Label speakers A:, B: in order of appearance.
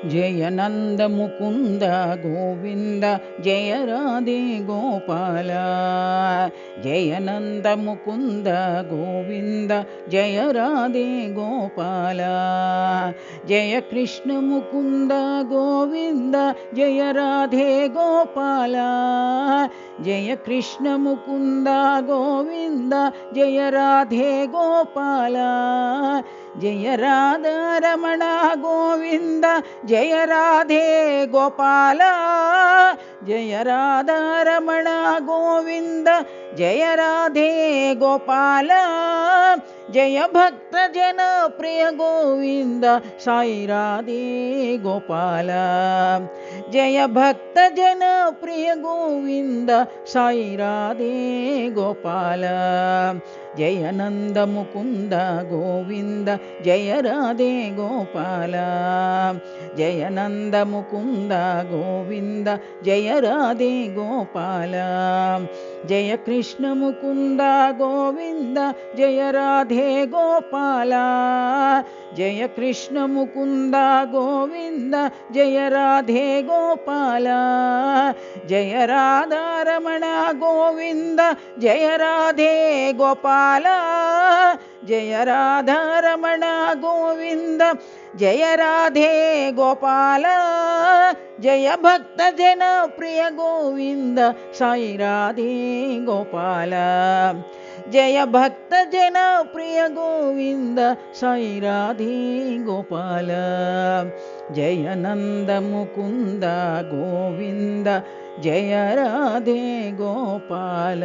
A: जय नंद मुकुंद गोविंद जय राधे गोपाल। जय नंद मुकुंद गोविंद जय राधे गोपाल। जय कृष्ण मुकुंद गोविंद जय राधे गोपाल। जय कृष्ण मुकुंद गोविंद जय राधे गोपाल। जय राधा रमण गोविंद जय राधे गोपाल। जय राधा रमण गोविंद जय राधे गोपाल। जय भक्त जन प्रिय गोविंद साई राधे गोपाल। जय भक्त जन प्रिय गोविंद साई राधे गोपाल। जय नंद मुकुंद गोविंद जय राधे गोपाल। जय नंद मुकुंद गोविंद जय राधे गोपाल। जय कृष्ण मुकुंद गोविंद जय राधे गोपाल। जय कृष्ण मुकुंद गोविंद जय राधे गोपाल। जय राधा रमण गोविंद जय राधे गोपाल। जय राधा रमण गोविंद जय राधे गोपाल। जय भक्त जन प्रिय गोविंद साई राधे गोपाल। जय भक्त जन प्रिय गोविंद साई राधे गोपाल। जय नंद मुकुंद गोविंद जय राधे गोपाल।